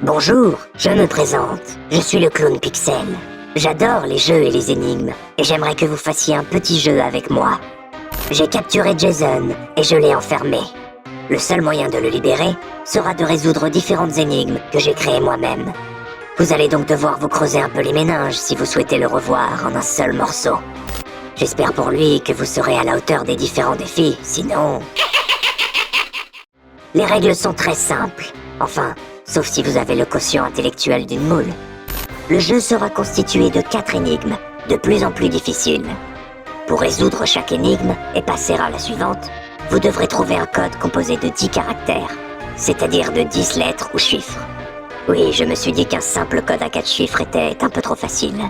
Bonjour, je me présente. Je suis le clown Pixel. J'adore les jeux et les énigmes, et j'aimerais que vous fassiez un petit jeu avec moi. J'ai capturé Jason, et je l'ai enfermé. Le seul moyen de le libérer sera de résoudre différentes énigmes que j'ai créées moi-même. Vous allez donc devoir vous creuser un peu les méninges si vous souhaitez le revoir en un seul morceau. J'espère pour lui que vous serez à la hauteur des différents défis, sinon... Les règles sont très simples. Enfin, sauf si vous avez le quotient intellectuel d'une moule. Le jeu sera constitué de 4 énigmes, de plus en plus difficiles. Pour résoudre chaque énigme et passer à la suivante, vous devrez trouver un code composé de 10 caractères, c'est-à-dire de 10 lettres ou chiffres. Oui, je me suis dit qu'un simple code à 4 chiffres était un peu trop facile.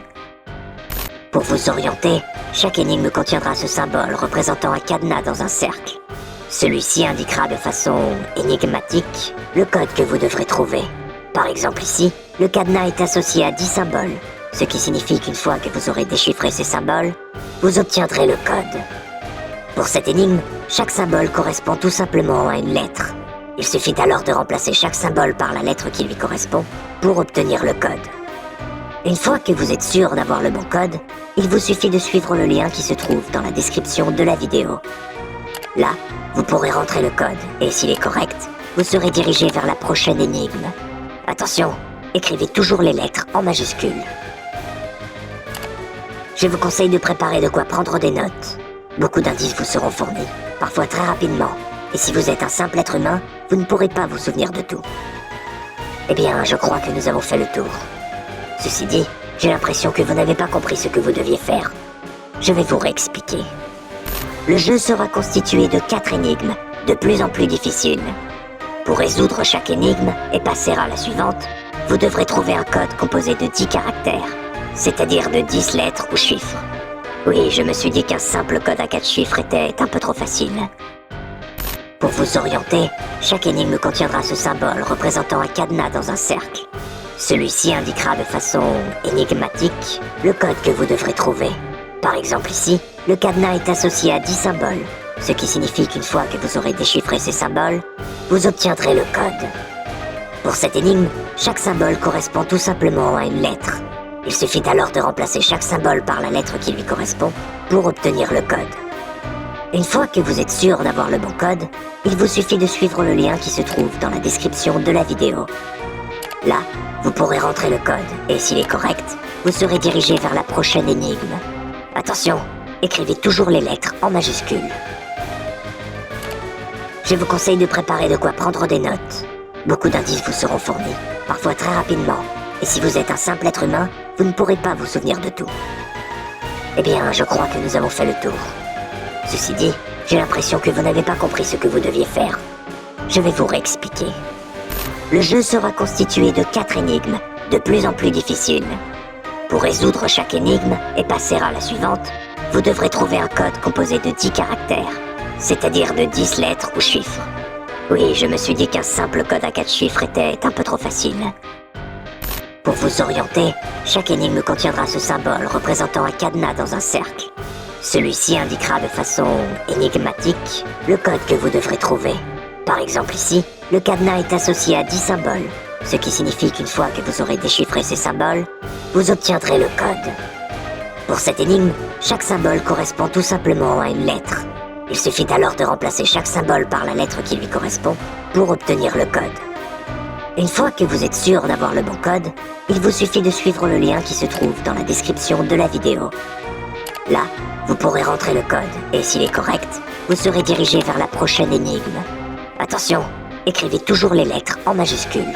Pour vous orienter, chaque énigme contiendra ce symbole représentant un cadenas dans un cercle. Celui-ci indiquera de façon énigmatique le code que vous devrez trouver. Par exemple ici, le cadenas est associé à 10 symboles, ce qui signifie qu'une fois que vous aurez déchiffré ces symboles, vous obtiendrez le code. Pour cette énigme, chaque symbole correspond tout simplement à une lettre. Il suffit alors de remplacer chaque symbole par la lettre qui lui correspond pour obtenir le code. Une fois que vous êtes sûr d'avoir le bon code, il vous suffit de suivre le lien qui se trouve dans la description de la vidéo. Là, vous pourrez rentrer le code, et s'il est correct, vous serez dirigé vers la prochaine énigme. Attention, écrivez toujours les lettres en majuscules. Je vous conseille de préparer de quoi prendre des notes. Beaucoup d'indices vous seront fournis, parfois très rapidement, et si vous êtes un simple être humain, vous ne pourrez pas vous souvenir de tout. Eh bien, je crois que nous avons fait le tour. Ceci dit, j'ai l'impression que vous n'avez pas compris ce que vous deviez faire. Je vais vous réexpliquer. Le jeu sera constitué de 4 énigmes, de plus en plus difficiles. Pour résoudre chaque énigme et passer à la suivante, vous devrez trouver un code composé de 10 caractères, c'est-à-dire de 10 lettres ou chiffres. Oui, je me suis dit qu'un simple code à 4 chiffres était un peu trop facile. Pour vous orienter, chaque énigme contiendra ce symbole représentant un cadenas dans un cercle. Celui-ci indiquera de façon énigmatique le code que vous devrez trouver. Par exemple ici, le cadenas est associé à 10 symboles, ce qui signifie qu'une fois que vous aurez déchiffré ces symboles, vous obtiendrez le code. Pour cette énigme, chaque symbole correspond tout simplement à une lettre. Il suffit alors de remplacer chaque symbole par la lettre qui lui correspond pour obtenir le code. Une fois que vous êtes sûr d'avoir le bon code, il vous suffit de suivre le lien qui se trouve dans la description de la vidéo. Là, vous pourrez rentrer le code, et s'il est correct, vous serez dirigé vers la prochaine énigme. Attention, écrivez toujours les lettres en majuscules. Je vous conseille de préparer de quoi prendre des notes. Beaucoup d'indices vous seront fournis, parfois très rapidement, et si vous êtes un simple être humain, vous ne pourrez pas vous souvenir de tout. Eh bien, je crois que nous avons fait le tour. Ceci dit, j'ai l'impression que vous n'avez pas compris ce que vous deviez faire. Je vais vous réexpliquer. Le jeu sera constitué de 4 énigmes, de plus en plus difficiles. Pour résoudre chaque énigme et passer à la suivante, vous devrez trouver un code composé de 10 caractères, c'est-à-dire de 10 lettres ou chiffres. Oui, je me suis dit qu'un simple code à 4 chiffres était un peu trop facile. Pour vous orienter, chaque énigme contiendra ce symbole représentant un cadenas dans un cercle. Celui-ci indiquera de façon énigmatique le code que vous devrez trouver. Par exemple ici, le cadenas est associé à 10 symboles, ce qui signifie qu'une fois que vous aurez déchiffré ces symboles, vous obtiendrez le code. Pour cette énigme, chaque symbole correspond tout simplement à une lettre. Il suffit alors de remplacer chaque symbole par la lettre qui lui correspond pour obtenir le code. Une fois que vous êtes sûr d'avoir le bon code, il vous suffit de suivre le lien qui se trouve dans la description de la vidéo. Là, vous pourrez rentrer le code, et s'il est correct, vous serez dirigé vers la prochaine énigme. Attention, écrivez toujours les lettres en majuscules.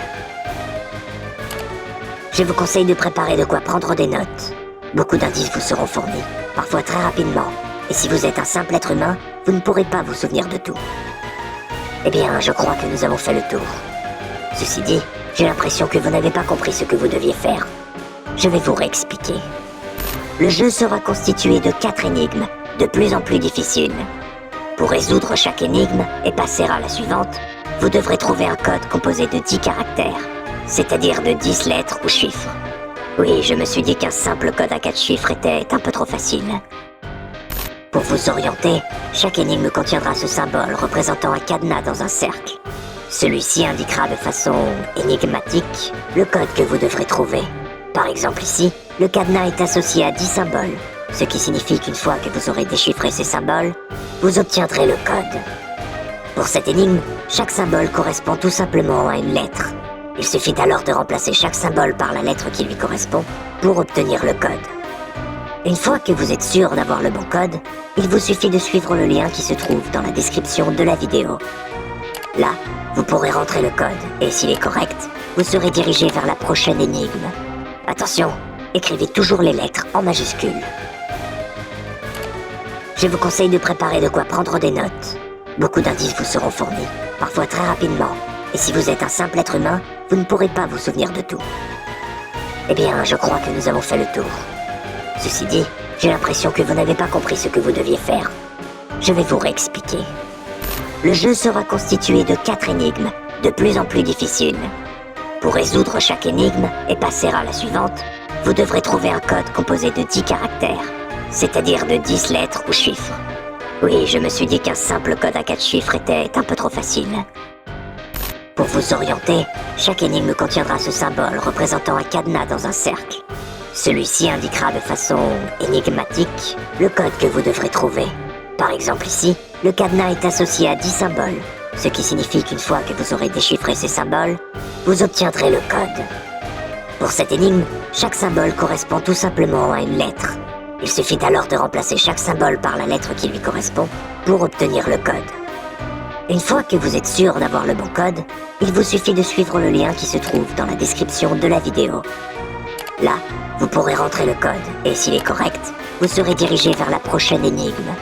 Je vous conseille de préparer de quoi prendre des notes. Beaucoup d'indices vous seront fournis, parfois très rapidement, et si vous êtes un simple être humain, vous ne pourrez pas vous souvenir de tout. Eh bien, je crois que nous avons fait le tour. Ceci dit, j'ai l'impression que vous n'avez pas compris ce que vous deviez faire. Je vais vous réexpliquer. Le jeu sera constitué de 4 énigmes, de plus en plus difficiles. Pour résoudre chaque énigme et passer à la suivante, vous devrez trouver un code composé de 10 caractères, c'est-à-dire de 10 lettres ou chiffres. Oui, je me suis dit qu'un simple code à 4 chiffres était un peu trop facile. Pour vous orienter, chaque énigme contiendra ce symbole représentant un cadenas dans un cercle. Celui-ci indiquera de façon énigmatique le code que vous devrez trouver. Par exemple ici, le cadenas est associé à 10 symboles, ce qui signifie qu'une fois que vous aurez déchiffré ces symboles, vous obtiendrez le code. Pour cette énigme, chaque symbole correspond tout simplement à une lettre. Il suffit alors de remplacer chaque symbole par la lettre qui lui correspond pour obtenir le code. Une fois que vous êtes sûr d'avoir le bon code, il vous suffit de suivre le lien qui se trouve dans la description de la vidéo. Là, vous pourrez rentrer le code, et s'il est correct, vous serez dirigé vers la prochaine énigme. Attention, écrivez toujours les lettres en majuscules. Je vous conseille de préparer de quoi prendre des notes. Beaucoup d'indices vous seront fournis, parfois très rapidement, et si vous êtes un simple être humain, vous ne pourrez pas vous souvenir de tout. Eh bien, je crois que nous avons fait le tour. Ceci dit, j'ai l'impression que vous n'avez pas compris ce que vous deviez faire. Je vais vous réexpliquer. Le jeu sera constitué de 4 énigmes, de plus en plus difficiles. Pour résoudre chaque énigme et passer à la suivante, vous devrez trouver un code composé de 10 caractères, c'est-à-dire de 10 lettres ou chiffres. Oui, je me suis dit qu'un simple code à 4 chiffres était un peu trop facile. Pour vous orienter, chaque énigme contiendra ce symbole représentant un cadenas dans un cercle. Celui-ci indiquera de façon énigmatique le code que vous devrez trouver. Par exemple ici, le cadenas est associé à 10 symboles, ce qui signifie qu'une fois que vous aurez déchiffré ces symboles, vous obtiendrez le code. Pour cette énigme, chaque symbole correspond tout simplement à une lettre. Il suffit alors de remplacer chaque symbole par la lettre qui lui correspond pour obtenir le code. Une fois que vous êtes sûr d'avoir le bon code, il vous suffit de suivre le lien qui se trouve dans la description de la vidéo. Là, vous pourrez rentrer le code, et s'il est correct, vous serez dirigé vers la prochaine énigme.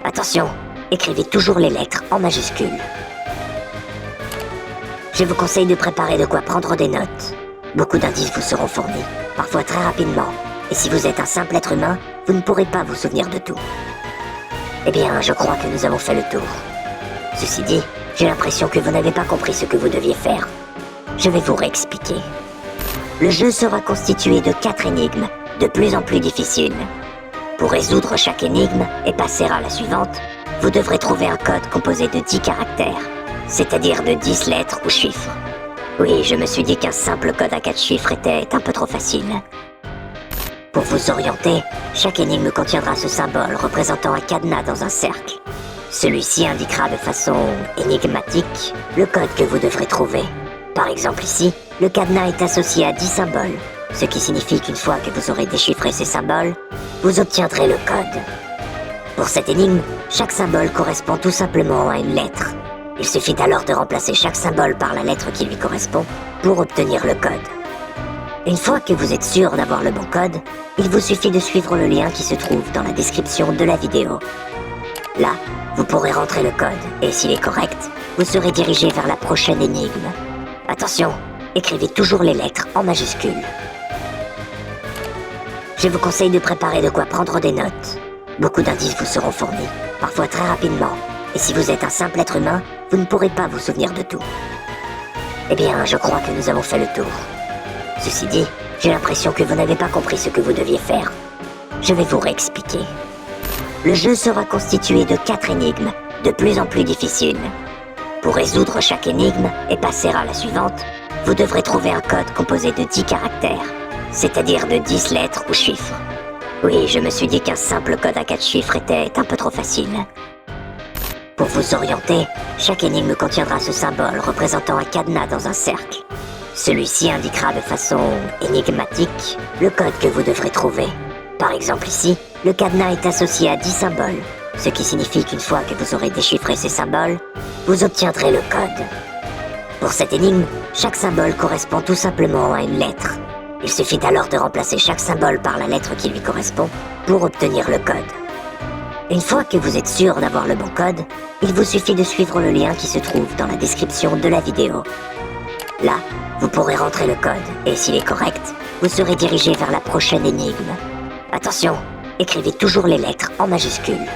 Attention, écrivez toujours les lettres en majuscules. Je vous conseille de préparer de quoi prendre des notes. Beaucoup d'indices vous seront fournis, parfois très rapidement, et si vous êtes un simple être humain, vous ne pourrez pas vous souvenir de tout. Eh bien, je crois que nous avons fait le tour. Ceci dit, j'ai l'impression que vous n'avez pas compris ce que vous deviez faire. Je vais vous réexpliquer. Le jeu sera constitué de 4 énigmes, de plus en plus difficiles. Pour résoudre chaque énigme et passer à la suivante, vous devrez trouver un code composé de 10 caractères, c'est-à-dire de 10 lettres ou chiffres. Oui, je me suis dit qu'un simple code à 4 chiffres était un peu trop facile. Pour vous orienter, chaque énigme contiendra ce symbole représentant un cadenas dans un cercle. Celui-ci indiquera de façon énigmatique le code que vous devrez trouver. Par exemple ici, le cadenas est associé à 10 symboles, ce qui signifie qu'une fois que vous aurez déchiffré ces symboles, vous obtiendrez le code. Pour cette énigme, chaque symbole correspond tout simplement à une lettre. Il suffit alors de remplacer chaque symbole par la lettre qui lui correspond pour obtenir le code. Une fois que vous êtes sûr d'avoir le bon code, il vous suffit de suivre le lien qui se trouve dans la description de la vidéo. Là, vous pourrez rentrer le code, et s'il est correct, vous serez dirigé vers la prochaine énigme. Attention, écrivez toujours les lettres en majuscules. Je vous conseille de préparer de quoi prendre des notes. Beaucoup d'indices vous seront fournis, parfois très rapidement, et si vous êtes un simple être humain, vous ne pourrez pas vous souvenir de tout. Eh bien, je crois que nous avons fait le tour. Ceci dit, j'ai l'impression que vous n'avez pas compris ce que vous deviez faire. Je vais vous réexpliquer. Le jeu sera constitué de 4 énigmes, de plus en plus difficiles. Pour résoudre chaque énigme et passer à la suivante, vous devrez trouver un code composé de 10 caractères, c'est-à-dire de 10 lettres ou chiffres. Oui, je me suis dit qu'un simple code à 4 chiffres était un peu trop facile. Pour vous orienter, chaque énigme contiendra ce symbole représentant un cadenas dans un cercle. Celui-ci indiquera de façon énigmatique le code que vous devrez trouver. Par exemple ici, le cadenas est associé à 10 symboles, ce qui signifie qu'une fois que vous aurez déchiffré ces symboles, vous obtiendrez le code. Pour cette énigme, chaque symbole correspond tout simplement à une lettre. Il suffit alors de remplacer chaque symbole par la lettre qui lui correspond pour obtenir le code. Une fois que vous êtes sûr d'avoir le bon code, il vous suffit de suivre le lien qui se trouve dans la description de la vidéo. Là, vous pourrez rentrer le code, et s'il est correct, vous serez dirigé vers la prochaine énigme. Attention, écrivez toujours les lettres en majuscules.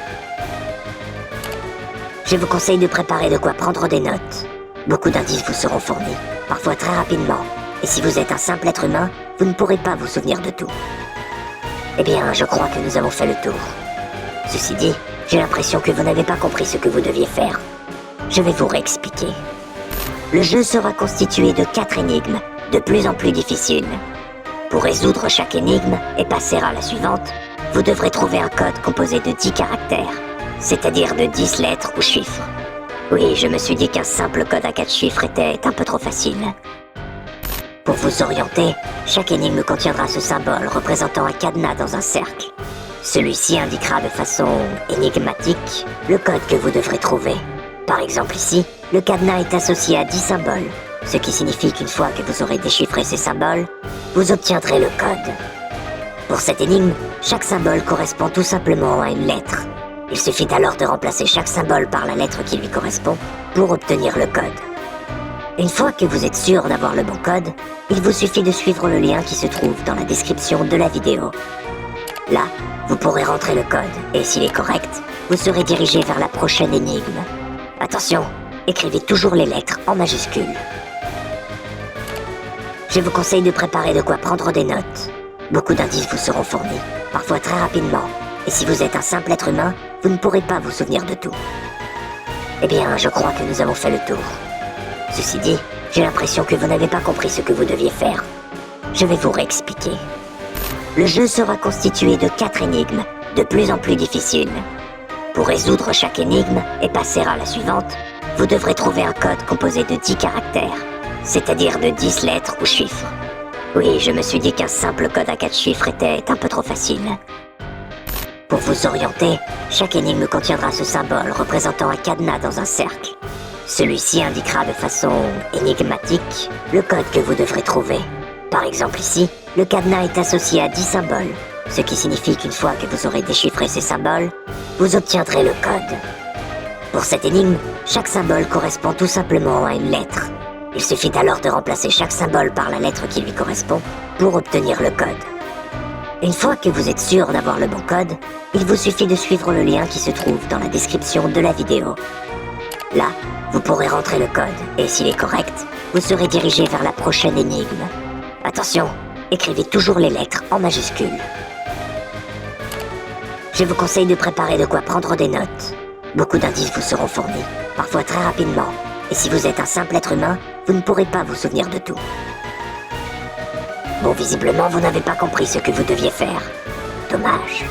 Je vous conseille de préparer de quoi prendre des notes. Beaucoup d'indices vous seront fournis, parfois très rapidement, et si vous êtes un simple être humain, vous ne pourrez pas vous souvenir de tout. Eh bien, je crois que nous avons fait le tour. Ceci dit, j'ai l'impression que vous n'avez pas compris ce que vous deviez faire. Je vais vous réexpliquer. Le jeu sera constitué de 4 énigmes, de plus en plus difficiles. Pour résoudre chaque énigme et passer à la suivante, vous devrez trouver un code composé de 10 caractères, c'est-à-dire de 10 lettres ou chiffres. Oui, je me suis dit qu'un simple code à 4 chiffres était un peu trop facile. Pour vous orienter, chaque énigme contiendra ce symbole représentant un cadenas dans un cercle. Celui-ci indiquera de façon énigmatique le code que vous devrez trouver. Par exemple ici, le cadenas est associé à 10 symboles, ce qui signifie qu'une fois que vous aurez déchiffré ces symboles, vous obtiendrez le code. Pour cette énigme, chaque symbole correspond tout simplement à une lettre. Il suffit alors de remplacer chaque symbole par la lettre qui lui correspond pour obtenir le code. Une fois que vous êtes sûr d'avoir le bon code, il vous suffit de suivre le lien qui se trouve dans la description de la vidéo. Là, vous pourrez rentrer le code, et s'il est correct, vous serez dirigé vers la prochaine énigme. Attention, écrivez toujours les lettres en majuscules. Je vous conseille de préparer de quoi prendre des notes. Beaucoup d'indices vous seront fournis, parfois très rapidement, et si vous êtes un simple être humain, vous ne pourrez pas vous souvenir de tout. Eh bien, je crois que nous avons fait le tour. Ceci dit, j'ai l'impression que vous n'avez pas compris ce que vous deviez faire. Je vais vous réexpliquer. Le jeu sera constitué de 4 énigmes, de plus en plus difficiles. Pour résoudre chaque énigme et passer à la suivante, vous devrez trouver un code composé de 10 caractères, c'est-à-dire de 10 lettres ou chiffres. Oui, je me suis dit qu'un simple code à 4 chiffres était un peu trop facile. Pour vous orienter, chaque énigme contiendra ce symbole représentant un cadenas dans un cercle. Celui-ci indiquera de façon énigmatique le code que vous devrez trouver. Par exemple ici, le cadenas est associé à 10 symboles, ce qui signifie qu'une fois que vous aurez déchiffré ces symboles, vous obtiendrez le code. Pour cette énigme, chaque symbole correspond tout simplement à une lettre. Il suffit alors de remplacer chaque symbole par la lettre qui lui correspond pour obtenir le code. Une fois que vous êtes sûr d'avoir le bon code, il vous suffit de suivre le lien qui se trouve dans la description de la vidéo. Là, vous pourrez rentrer le code, et s'il est correct, vous serez dirigé vers la prochaine énigme. Attention, écrivez toujours les lettres en majuscules. Je vous conseille de préparer de quoi prendre des notes. Beaucoup d'indices vous seront fournis, parfois très rapidement, et si vous êtes un simple être humain, vous ne pourrez pas vous souvenir de tout. Bon, visiblement, vous n'avez pas compris ce que vous deviez faire. Dommage.